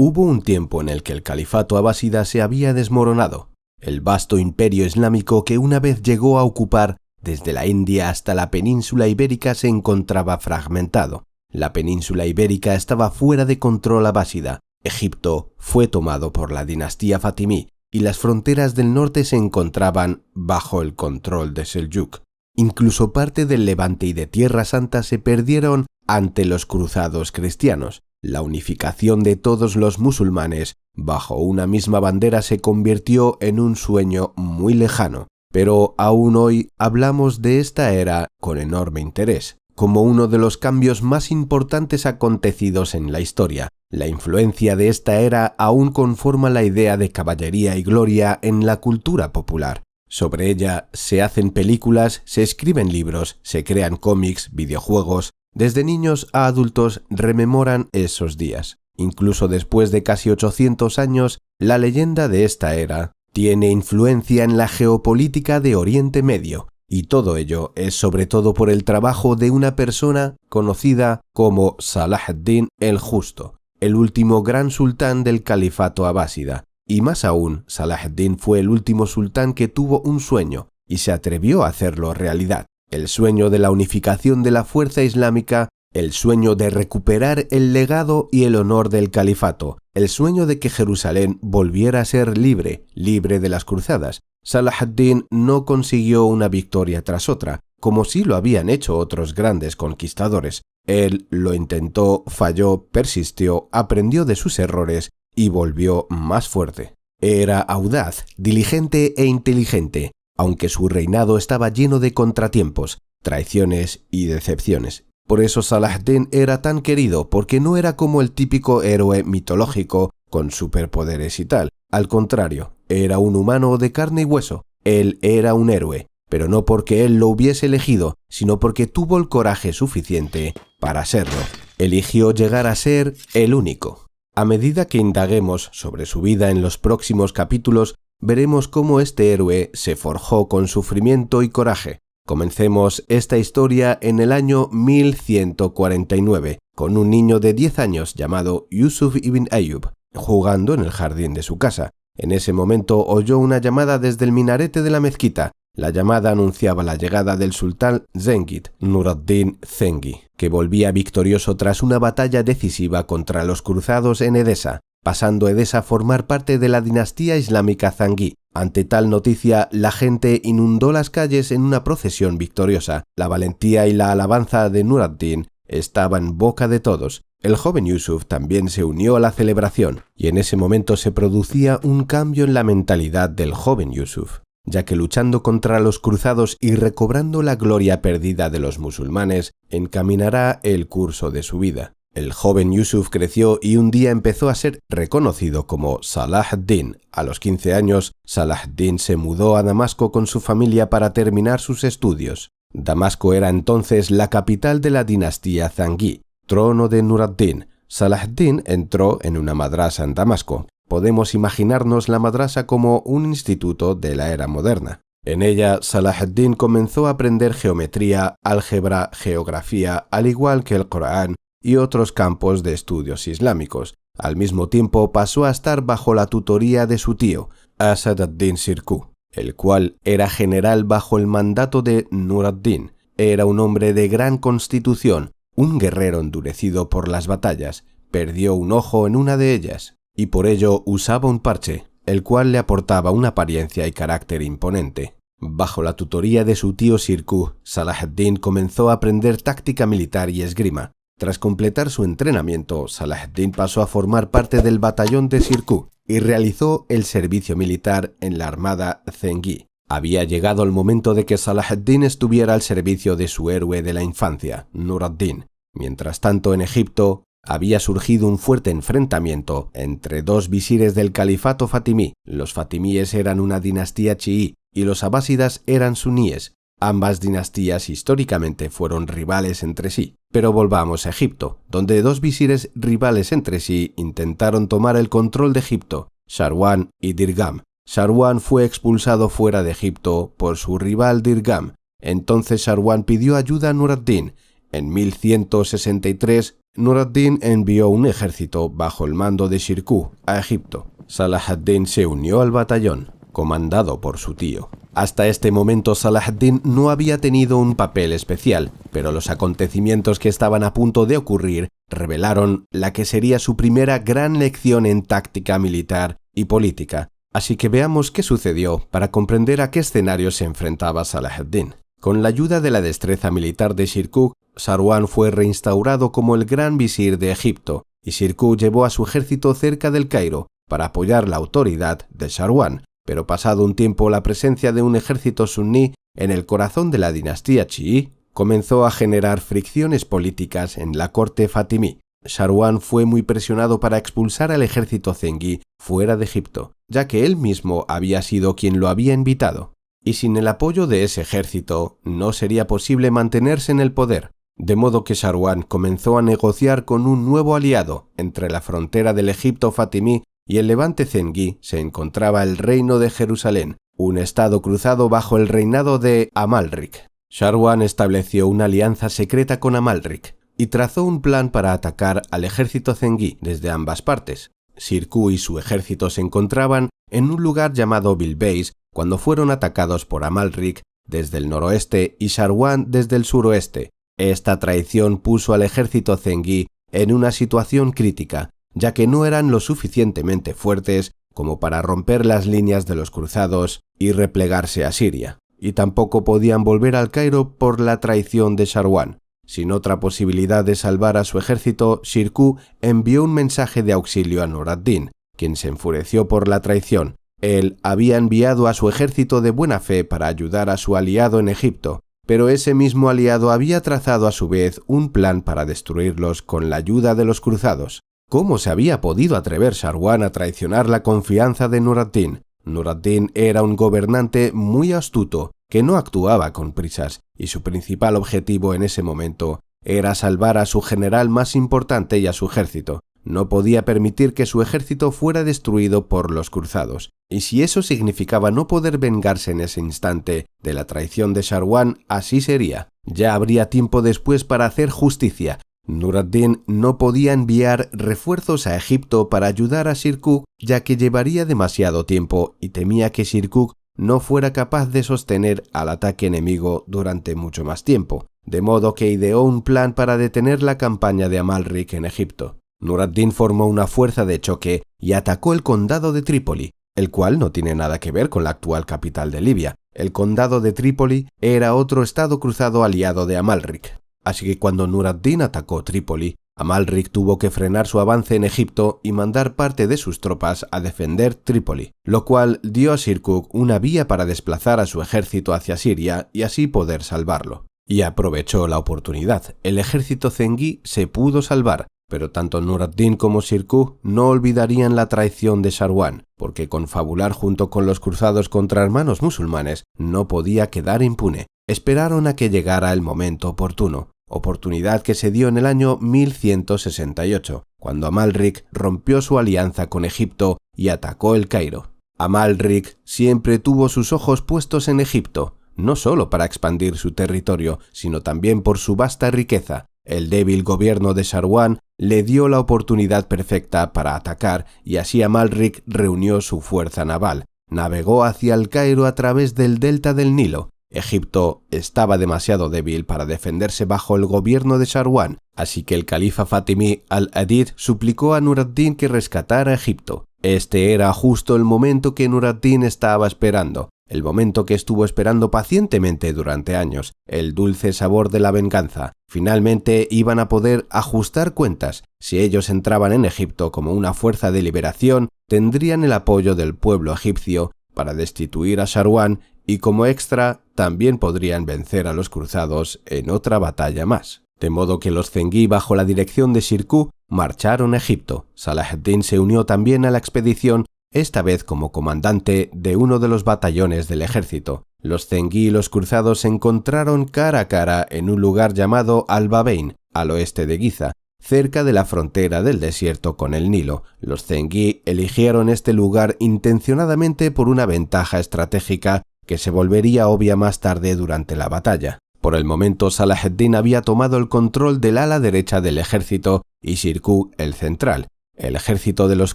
Hubo un tiempo en el que el califato abásida se había desmoronado. El vasto imperio islámico que una vez llegó a ocupar desde la India hasta la península ibérica se encontraba fragmentado. La península ibérica estaba fuera de control abásida. Egipto fue tomado por la dinastía fatimí y las fronteras del norte se encontraban bajo el control de Seljuk. Incluso parte del Levante y de Tierra Santa se perdieron ante los cruzados cristianos. La unificación de todos los musulmanes bajo una misma bandera se convirtió en un sueño muy lejano, pero aún hoy hablamos de esta era con enorme interés, como uno de los cambios más importantes acontecidos en la historia. La influencia de esta era aún conforma la idea de caballería y gloria en la cultura popular. Sobre ella se hacen películas, se escriben libros, se crean cómics, videojuegos. Desde niños a adultos rememoran esos días. Incluso después de casi 800 años, la leyenda de esta era tiene influencia en la geopolítica de Oriente Medio, y todo ello es sobre todo por el trabajo de una persona conocida como Salah ad-Din el Justo, el último gran sultán del califato abásida. Y más aún, Salah ad-Din fue el último sultán que tuvo un sueño y se atrevió a hacerlo realidad. El sueño de la unificación de la fuerza islámica, el sueño de recuperar el legado y el honor del califato, el sueño de que Jerusalén volviera a ser libre, libre de las cruzadas. Salah ad-Din no consiguió una victoria tras otra, como sí lo habían hecho otros grandes conquistadores. Él lo intentó, falló, persistió, aprendió de sus errores y volvió más fuerte. Era audaz, diligente e inteligente, aunque su reinado estaba lleno de contratiempos, traiciones y decepciones. Por eso Salah ad-Din era tan querido, porque no era como el típico héroe mitológico con superpoderes y tal. Al contrario, era un humano de carne y hueso. Él era un héroe, pero no porque él lo hubiese elegido, sino porque tuvo el coraje suficiente para serlo. Eligió llegar a ser el único. A medida que indaguemos sobre su vida en los próximos capítulos, veremos cómo este héroe se forjó con sufrimiento y coraje. Comencemos esta historia en el año 1149, con un niño de 10 años llamado Yusuf ibn Ayyub, jugando en el jardín de su casa. En ese momento oyó una llamada desde el minarete de la mezquita. La llamada anunciaba la llegada del sultán Zengid, Nur ad-Din Zengi, que volvía victorioso tras una batalla decisiva contra los cruzados en Edesa, pasando Edesa a formar parte de la dinastía islámica Zangí. Ante tal noticia, la gente inundó las calles en una procesión victoriosa. La valentía y la alabanza de Nur ad-Din estaba en boca de todos. El joven Yusuf también se unió a la celebración, y en ese momento se producía un cambio en la mentalidad del joven Yusuf, ya que luchando contra los cruzados y recobrando la gloria perdida de los musulmanes, encaminará el curso de su vida. El joven Yusuf creció y un día empezó a ser reconocido como Salah ad-Din. A los 15 años, Salah ad-Din se mudó a Damasco con su familia para terminar sus estudios. Damasco era entonces la capital de la dinastía Zangí, trono de Nur ad-Din. Salah ad-Din entró en una madrasa en Damasco. Podemos imaginarnos la madrasa como un instituto de la era moderna. En ella, Salah ad-Din comenzó a aprender geometría, álgebra, geografía, al igual que el Corán y otros campos de estudios islámicos. Al mismo tiempo pasó a estar bajo la tutoría de su tío, Asad ad-Din Shirkuh, el cual era general bajo el mandato de Nur ad-Din. Era un hombre de gran constitución, un guerrero endurecido por las batallas. Perdió un ojo en una de ellas, y por ello usaba un parche, el cual le aportaba una apariencia y carácter imponente. Bajo la tutoría de su tío Shirkuh, Salah ad-Din comenzó a aprender táctica militar y esgrima. Tras completar su entrenamiento, Salah ad-Din pasó a formar parte del batallón de Shirkuh y realizó el servicio militar en la armada Zengí. Había llegado el momento de que Salah ad-Din estuviera al servicio de su héroe de la infancia, Nur ad-Din. Mientras tanto, en Egipto había surgido un fuerte enfrentamiento entre dos visires del califato fatimí. Los fatimíes eran una dinastía chií y los abásidas eran suníes. Ambas dinastías históricamente fueron rivales entre sí. Pero volvamos a Egipto, donde dos visires rivales entre sí intentaron tomar el control de Egipto, Sharwan y Dirgham. Sharwan fue expulsado fuera de Egipto por su rival Dirgham. Entonces Sharwan pidió ayuda a Nur ad-Din. En 1163 Nur ad-Din envió un ejército bajo el mando de Shirkuh a Egipto. Salah ad-Din se unió al batallón, comandado por su tío. Hasta este momento Salah ad-Din no había tenido un papel especial, pero los acontecimientos que estaban a punto de ocurrir revelaron la que sería su primera gran lección en táctica militar y política. Así que veamos qué sucedió para comprender a qué escenario se enfrentaba Salah ad-Din. Con la ayuda de la destreza militar de Shirkuh, Sharwan fue reinstaurado como el gran visir de Egipto, y Shirkuh llevó a su ejército cerca del Cairo para apoyar la autoridad de Sharwan. Pero pasado un tiempo, la presencia de un ejército suní en el corazón de la dinastía chií comenzó a generar fricciones políticas en la corte fatimí. Sharwan fue muy presionado para expulsar al ejército zengí fuera de Egipto, ya que él mismo había sido quien lo había invitado. Y sin el apoyo de ese ejército no sería posible mantenerse en el poder, de modo que Sharwan comenzó a negociar con un nuevo aliado. Entre la frontera del Egipto fatimí y el levante zengí se encontraba el reino de Jerusalén, un estado cruzado bajo el reinado de Amalrik. Sharwan estableció una alianza secreta con Amalrik y trazó un plan para atacar al ejército zengí desde ambas partes. Shirkuh y su ejército se encontraban en un lugar llamado Bilbeis cuando fueron atacados por Amalrik desde el noroeste y Sharwan desde el suroeste. Esta traición puso al ejército zengí en una situación crítica, ya que no eran lo suficientemente fuertes como para romper las líneas de los cruzados y replegarse a Siria, y tampoco podían volver al Cairo por la traición de Sharwan. Sin otra posibilidad de salvar a su ejército, Shirkuh envió un mensaje de auxilio a Nur ad-Din, quien se enfureció por la traición. Él había enviado a su ejército de buena fe para ayudar a su aliado en Egipto, pero ese mismo aliado había trazado a su vez un plan para destruirlos con la ayuda de los cruzados. ¿Cómo se había podido atrever Sharwan a traicionar la confianza de Nur ad-Din? Nur ad-Din era un gobernante muy astuto que no actuaba con prisas, y su principal objetivo en ese momento era salvar a su general más importante y a su ejército. No podía permitir que su ejército fuera destruido por los cruzados, y si eso significaba no poder vengarse en ese instante de la traición de Sharwan, así sería. Ya habría tiempo después para hacer justicia. Nur ad-Din no podía enviar refuerzos a Egipto para ayudar a Shirkuh, ya que llevaría demasiado tiempo y temía que Shirkuh no fuera capaz de sostener al ataque enemigo durante mucho más tiempo, de modo que ideó un plan para detener la campaña de Amalrik en Egipto. Nur ad-Din formó una fuerza de choque y atacó el condado de Trípoli, el cual no tiene nada que ver con la actual capital de Libia. El condado de Trípoli era otro estado cruzado aliado de Amalrik. Así que cuando Nur ad-Din atacó Trípoli, Amalrik tuvo que frenar su avance en Egipto y mandar parte de sus tropas a defender Trípoli, lo cual dio a Shirkuh una vía para desplazar a su ejército hacia Siria y así poder salvarlo. Y aprovechó la oportunidad. El ejército zengí se pudo salvar, pero tanto Nur ad-Din como Shirkuh no olvidarían la traición de Sharwan, porque confabular junto con los cruzados contra hermanos musulmanes no podía quedar impune. Esperaron a que llegara el momento oportuno, oportunidad que se dio en el año 1168, cuando Amalrik rompió su alianza con Egipto y atacó el Cairo. Amalrik siempre tuvo sus ojos puestos en Egipto, no solo para expandir su territorio, sino también por su vasta riqueza. El débil gobierno de Sharwan le dio la oportunidad perfecta para atacar y así Amalrik reunió su fuerza naval. Navegó hacia el Cairo a través del delta del Nilo. Egipto estaba demasiado débil para defenderse bajo el gobierno de Sharwan, así que el califa fatimí al-Adid suplicó a Nur ad-Din que rescatara a Egipto. Este era justo el momento que Nur ad-Din estaba esperando, el momento que estuvo esperando pacientemente durante años, el dulce sabor de la venganza. Finalmente iban a poder ajustar cuentas. Si ellos entraban en Egipto como una fuerza de liberación, tendrían el apoyo del pueblo egipcio para destituir a Sharwan y como extra también podrían vencer a los cruzados en otra batalla más. De modo que los zengí bajo la dirección de Shirkuh marcharon a Egipto. Salah ad-Din se unió también a la expedición, esta vez como comandante de uno de los batallones del ejército. Los zengí y los cruzados se encontraron cara a cara en un lugar llamado Al-Babein, al oeste de Giza, cerca de la frontera del desierto con el Nilo. Los zengí eligieron este lugar intencionadamente por una ventaja estratégica que se volvería obvia más tarde durante la batalla. Por el momento Salah ad-Din había tomado el control del ala derecha del ejército y Shirkuh el central. El ejército de los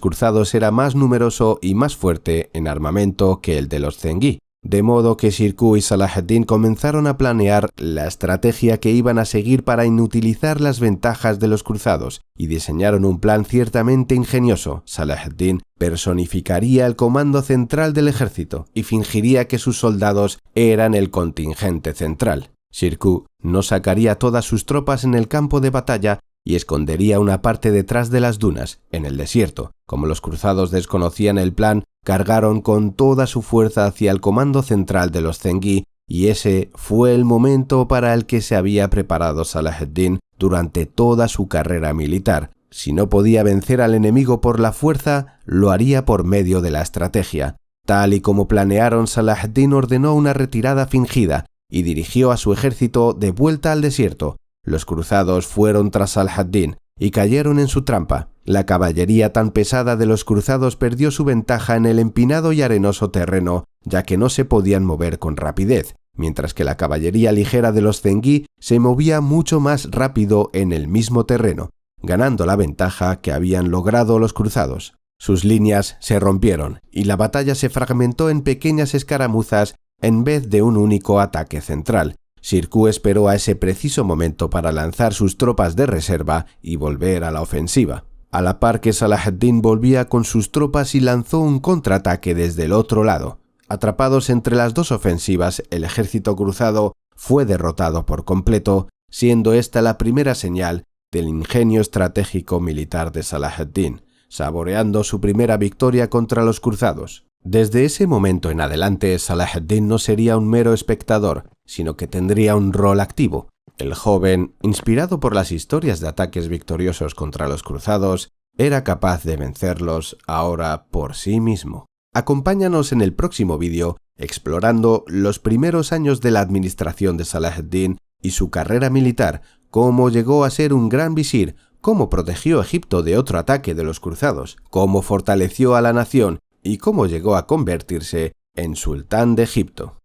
cruzados era más numeroso y más fuerte en armamento que el de los zengí, de modo que Shirkuh y Salah ad-Din comenzaron a planear la estrategia que iban a seguir para inutilizar las ventajas de los cruzados y diseñaron un plan ciertamente ingenioso. Salah ad-Din personificaría el comando central del ejército y fingiría que sus soldados eran el contingente central. Shirkuh no sacaría todas sus tropas en el campo de batalla y escondería una parte detrás de las dunas, en el desierto. Como los cruzados desconocían el plan, cargaron con toda su fuerza hacia el comando central de los zengí, y ese fue el momento para el que se había preparado Salah ad-Din durante toda su carrera militar. Si no podía vencer al enemigo por la fuerza, lo haría por medio de la estrategia. Tal y como planearon, Salah ad-Din ordenó una retirada fingida y dirigió a su ejército de vuelta al desierto. Los cruzados fueron tras Salah ad-Din y cayeron en su trampa. La caballería tan pesada de los cruzados perdió su ventaja en el empinado y arenoso terreno, ya que no se podían mover con rapidez, mientras que la caballería ligera de los zengí se movía mucho más rápido en el mismo terreno, ganando la ventaja que habían logrado los cruzados. Sus líneas se rompieron y la batalla se fragmentó en pequeñas escaramuzas en vez de un único ataque central. Shirkuh esperó a ese preciso momento para lanzar sus tropas de reserva y volver a la ofensiva. A la par que Salah ad-Din volvía con sus tropas y lanzó un contraataque desde el otro lado. Atrapados entre las dos ofensivas, el ejército cruzado fue derrotado por completo, siendo esta la primera señal del ingenio estratégico militar de Salah ad-Din, saboreando su primera victoria contra los cruzados. Desde ese momento en adelante, Salah ad-Din no sería un mero espectador, sino que tendría un rol activo. El joven, inspirado por las historias de ataques victoriosos contra los cruzados, era capaz de vencerlos ahora por sí mismo. Acompáñanos en el próximo vídeo explorando los primeros años de la administración de Salah ad-Din y su carrera militar, cómo llegó a ser un gran visir, cómo protegió a Egipto de otro ataque de los cruzados, cómo fortaleció a la nación y cómo llegó a convertirse en sultán de Egipto.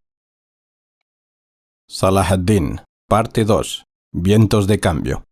Salah ad-Din, parte 2. Vientos de cambio.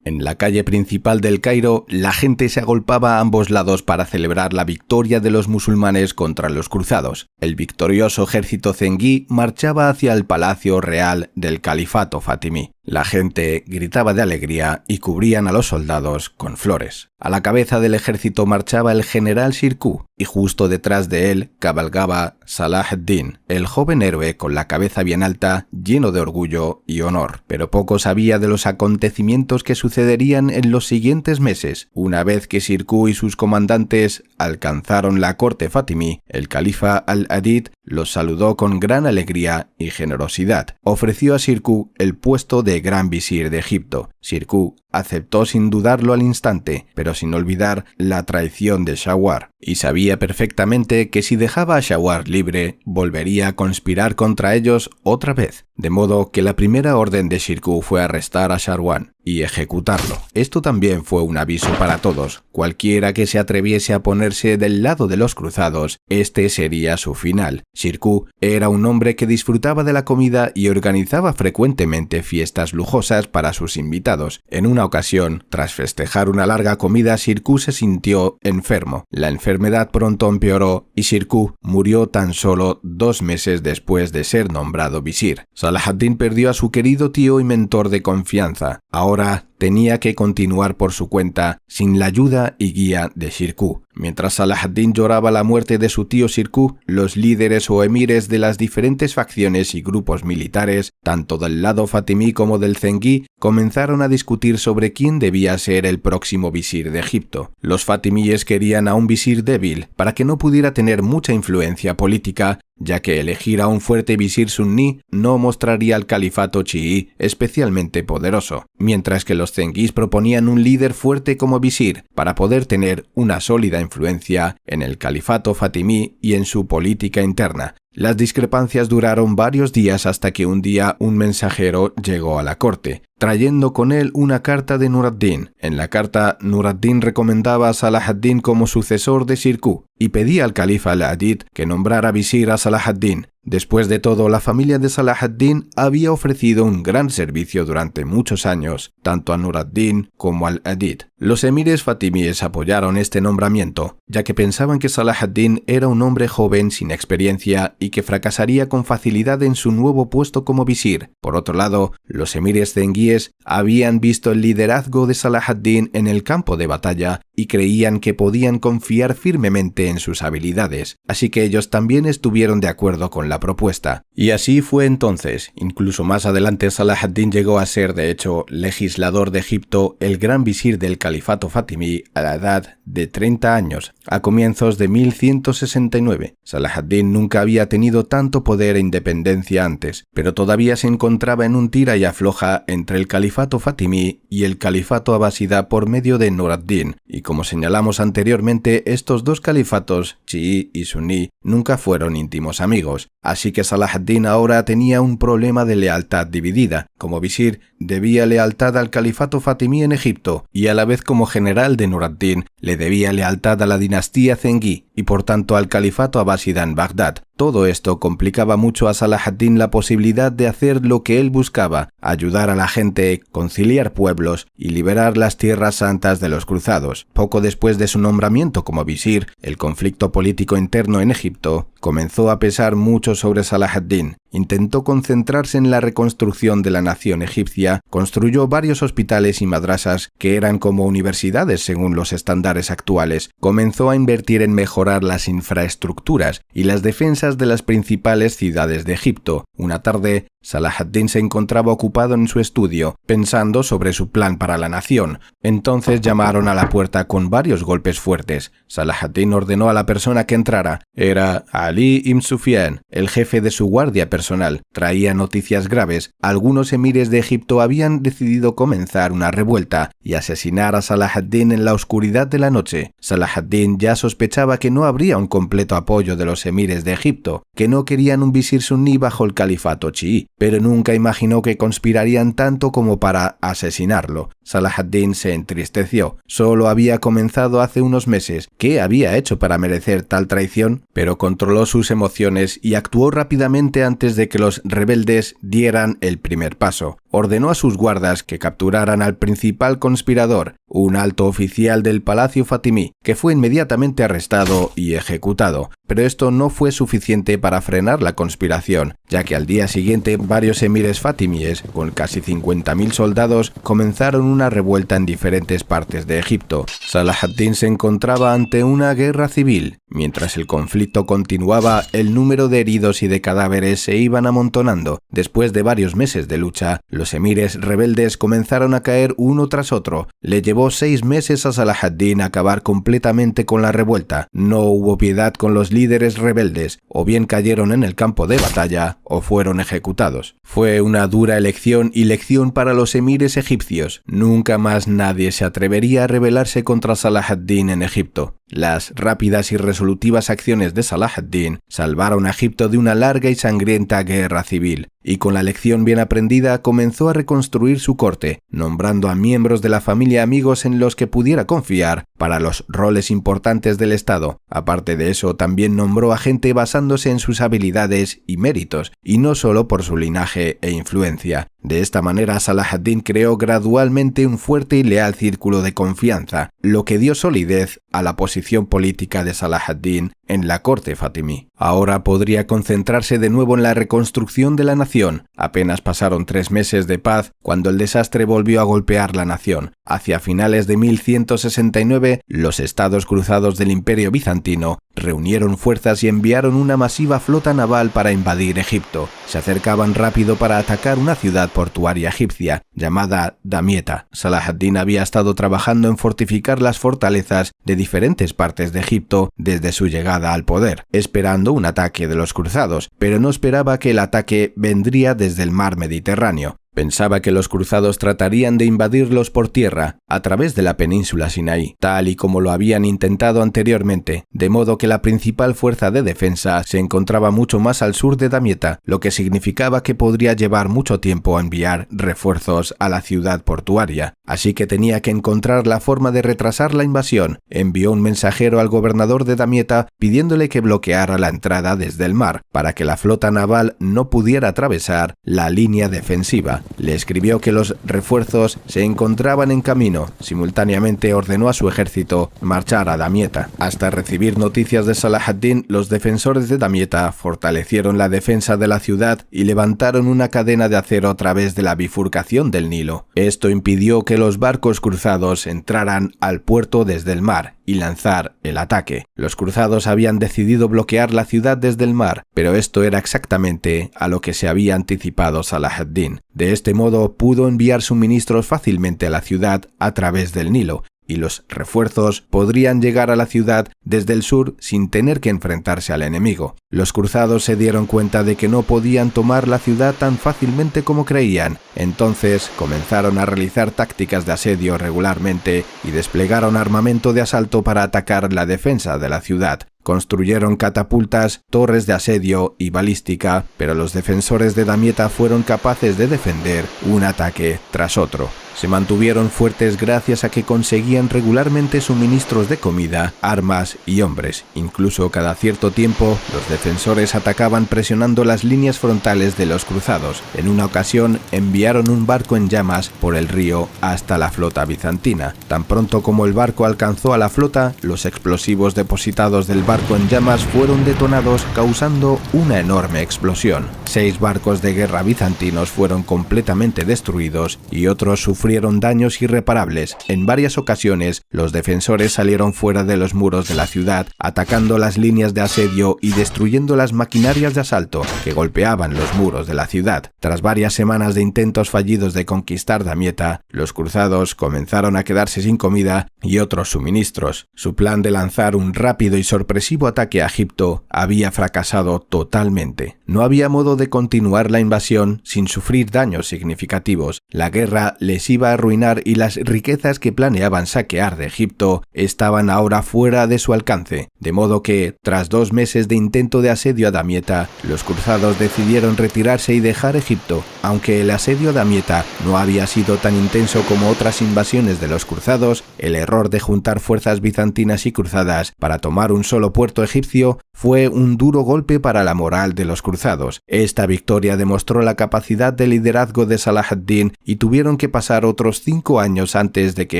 En la calle principal del Cairo, la gente se agolpaba a ambos lados para celebrar la victoria de los musulmanes contra los cruzados. El victorioso ejército zengí marchaba hacia el palacio real del califato fatimí. La gente gritaba de alegría y cubrían a los soldados con flores. A la cabeza del ejército marchaba el general Shirkuh y justo detrás de él cabalgaba Salah ad-Din, el joven héroe con la cabeza bien alta, lleno de orgullo y honor. Pero poco sabía de los acontecimientos que sucederían en los siguientes meses. Una vez que Shirkuh y sus comandantes alcanzaron la corte fatimí, el califa al-Adid los saludó con gran alegría y generosidad. Ofreció a Shirkuh el puesto de gran visir de Egipto. Shirkuh aceptó sin dudarlo al instante, pero sin olvidar la traición de Shawar, y sabía perfectamente que si dejaba a Shawar libre, volvería a conspirar contra ellos otra vez, de modo que la primera orden de Shirkuh fue arrestar a Sharwan y ejecutarlo. Esto también fue un aviso para todos. Cualquiera que se atreviese a ponerse del lado de los cruzados, este sería su final. Shirkuh era un hombre que disfrutaba de la comida y organizaba frecuentemente fiestas lujosas para sus invitados. En una ocasión, tras festejar una larga comida, Shirkuh se sintió enfermo. La enfermedad pronto empeoró y Shirkuh murió tan solo 2 meses después de ser nombrado visir. Salah ad-Din perdió a su querido tío y mentor de confianza. Ahora tenía que continuar por su cuenta sin la ayuda y guía de Shirkuh. Mientras Salah ad-Din lloraba la muerte de su tío Shirkuh, los líderes o emires de las diferentes facciones y grupos militares, tanto del lado fatimí como del zengí, comenzaron a discutir sobre quién debía ser el próximo visir de Egipto. Los fatimíes querían a un visir débil para que no pudiera tener mucha influencia política, ya que elegir a un fuerte visir suní no mostraría al califato chií especialmente poderoso, mientras que los zengís proponían un líder fuerte como visir para poder tener una sólida influencia en el califato fatimí y en su política interna. Las discrepancias duraron varios días hasta que un día un mensajero llegó a la corte, trayendo con él una carta de Nur ad-Din. En la carta, Nur ad-Din recomendaba a Salah ad-Din como sucesor de Shirkuh y pedía al califa al-Adid que nombrara visir a Salah ad-Din. Después de todo, la familia de Salah ad-Din había ofrecido un gran servicio durante muchos años, tanto a Nur ad-Din como al-Adid. Los emires fatimíes apoyaron este nombramiento, ya que pensaban que Salah ad-Din era un hombre joven sin experiencia y que fracasaría con facilidad en su nuevo puesto como visir. Por otro lado, los emires zenguíes habían visto el liderazgo de Salah ad-Din en el campo de batalla y creían que podían confiar firmemente en sus habilidades, así que ellos también estuvieron de acuerdo con la propuesta. Y así fue entonces. Incluso más adelante Salah ad-Din llegó a ser, de hecho, legislador de Egipto, el gran visir del califato fatimí a la edad de 30 años, a comienzos de 1169. Salah ad-Din nunca había tenido tanto poder e independencia antes, pero todavía se encontraba en un tira y afloja entre el califato fatimí y el califato abásida por medio de Nur ad-Din, y como señalamos anteriormente, estos dos califatos, chií y suní, nunca fueron íntimos amigos, así que Salah ad-Din ahora tenía un problema de lealtad dividida. Como visir, debía lealtad al califato fatimí en Egipto, y a la vez como general de Nur ad-Din, le debía lealtad a la dinastía zengí y por tanto al califato abásida en Bagdad. Todo esto complicaba mucho a Salah ad-Din la posibilidad de hacer lo que él buscaba: ayudar a la gente, conciliar pueblos y liberar las tierras santas de los cruzados. Poco después de su nombramiento como visir, el conflicto político interno en Egipto comenzó a pesar mucho sobre Salah ad-Din. Intentó concentrarse en la reconstrucción de la nación egipcia, construyó varios hospitales y madrasas que eran como universidades según los estándares actuales, comenzó a invertir en mejorar las infraestructuras y las defensas de las principales ciudades de Egipto. Una tarde, Salah ad-Din se encontraba ocupado en su estudio, pensando sobre su plan para la nación. Entonces llamaron a la puerta con varios golpes fuertes. Salah ad-Din ordenó a la persona que entrara. Era Ali ibn Sufyan, el jefe de su guardia personal. Traía noticias graves. Algunos emires de Egipto habían decidido comenzar una revuelta y asesinar a Salah ad-Din en la oscuridad de la noche. Salah ad-Din ya sospechaba que no habría un completo apoyo de los emires de Egipto, que no querían un visir suní bajo el califato chií, pero nunca imaginó que conspirarían tanto como para asesinarlo. Salah ad-Din se entristeció. Solo había comenzado hace unos meses. ¿Qué había hecho para merecer tal traición? Pero controló sus emociones y actuó rápidamente antes de que los rebeldes dieran el primer paso. Ordenó a sus guardas que capturaran al principal conspirador, un alto oficial del palacio fatimí, que fue inmediatamente arrestado y ejecutado. Pero esto no fue suficiente para frenar la conspiración, ya que al día siguiente varios emires fatimíes, con casi 50.000 soldados, comenzaron una revuelta en diferentes partes de Egipto. Salah ad-Din se encontraba ante una guerra civil. Mientras el conflicto continuaba, el número de heridos y de cadáveres se iban amontonando. Después de varios meses de lucha, los emires rebeldes comenzaron a caer uno tras otro. Le llevó 6 meses a Salah ad-Din acabar completamente con la revuelta. No hubo piedad con los líderes rebeldes, o bien cayeron en el campo de batalla o fueron ejecutados. Fue una dura elección y lección para los emires egipcios. Nunca más nadie se atrevería a rebelarse contra Salah ad-Din en Egipto. Las rápidas y resolutivas acciones de Salah ad-Din salvaron a Egipto de una larga y sangrienta guerra civil, y con la lección bien aprendida comenzó a reconstruir su corte, nombrando a miembros de la familia amigos en los que pudiera confiar para los roles importantes del Estado. Aparte de eso, también nombró a gente basándose en sus habilidades y méritos, y no solo por su linaje e influencia. De esta manera, Salah ad-Din creó gradualmente un fuerte y leal círculo de confianza, lo que dio solidez a la posición política de Salah ad-Din en la corte fatimí. Ahora podría concentrarse de nuevo en la reconstrucción de la nación. Apenas pasaron 3 meses de paz cuando el desastre volvió a golpear la nación. Hacia finales de 1169, los estados cruzados del Imperio bizantino reunieron fuerzas y enviaron una masiva flota naval para invadir Egipto. Se acercaban rápido para atacar una ciudad portuaria egipcia llamada Damieta. Salah ad-Din había estado trabajando en fortificar las fortalezas de diferentes partes de Egipto desde su llegada al poder, esperando un ataque de los cruzados, pero no esperaba que el ataque vendría desde el mar Mediterráneo. Pensaba que los cruzados tratarían de invadirlos por tierra, a través de la península Sinaí, tal y como lo habían intentado anteriormente, de modo que la principal fuerza de defensa se encontraba mucho más al sur de Damieta, lo que significaba que podría llevar mucho tiempo enviar refuerzos a la ciudad portuaria. Así que tenía que encontrar la forma de retrasar la invasión. Envió un mensajero al gobernador de Damieta pidiéndole que bloqueara la entrada desde el mar, para que la flota naval no pudiera atravesar la línea defensiva. Le escribió que los refuerzos se encontraban en camino. Simultáneamente ordenó a su ejército marchar a Damieta. Hasta recibir noticias de Salah ad-Din, los defensores de Damieta fortalecieron la defensa de la ciudad y levantaron una cadena de acero a través de la bifurcación del Nilo. Esto impidió que los barcos cruzados entraran al puerto desde el mar y lanzar el ataque. Los cruzados habían decidido bloquear la ciudad desde el mar, pero esto era exactamente a lo que se había anticipado Salah ad-Din. De este modo pudo enviar suministros fácilmente a la ciudad a través del Nilo, y los refuerzos podrían llegar a la ciudad desde el sur sin tener que enfrentarse al enemigo. Los cruzados se dieron cuenta de que no podían tomar la ciudad tan fácilmente como creían. Entonces comenzaron a realizar tácticas de asedio regularmente y desplegaron armamento de asalto para atacar la defensa de la ciudad. Construyeron catapultas, torres de asedio y balística, pero los defensores de Damieta fueron capaces de defender un ataque tras otro. Se mantuvieron fuertes gracias a que conseguían regularmente suministros de comida, armas y hombres. Incluso cada cierto tiempo, los defensores atacaban presionando las líneas frontales de los cruzados. En una ocasión, enviaron un barco en llamas por el río hasta la flota bizantina. Tan pronto como el barco alcanzó a la flota, los explosivos depositados del barco en llamas fueron detonados, causando una enorme explosión. 6 barcos de guerra bizantinos fueron completamente destruidos y otros sufrieron daños irreparables. En varias ocasiones, los defensores salieron fuera de los muros de la ciudad, atacando las líneas de asedio y destruyendo las maquinarias de asalto que golpeaban los muros de la ciudad. Tras varias semanas de intentos fallidos de conquistar Damieta, los cruzados comenzaron a quedarse sin comida y otros suministros. Su plan de lanzar un rápido y sorpresivo ataque a Egipto había fracasado totalmente. No había modo de continuar la invasión sin sufrir daños significativos. La guerra les iba a arruinar y las riquezas que planeaban saquear de Egipto estaban ahora fuera de su alcance. De modo que, tras 2 meses de intento de asedio a Damieta, los cruzados decidieron retirarse y dejar Egipto. Aunque el asedio a Damieta no había sido tan intenso como otras invasiones de los cruzados, el error de juntar fuerzas bizantinas y cruzadas para tomar un solo puerto egipcio fue un duro golpe para la moral de los cruzados. Esta victoria demostró la capacidad de liderazgo de Salah ad-Din y tuvieron que pasar otros 5 años antes de que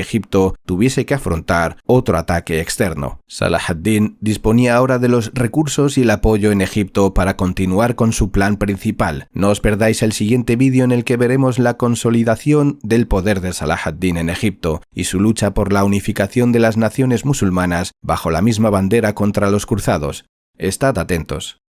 Egipto tuviese que afrontar otro ataque externo. Salah ad-Din disponía ahora de los recursos y el apoyo en Egipto para continuar con su plan principal. No os perdáis el siguiente vídeo en el que veremos la consolidación del poder de Salah ad-Din en Egipto y su lucha por la unificación de las naciones musulmanas bajo la misma bandera contra los cruzados. Estad atentos.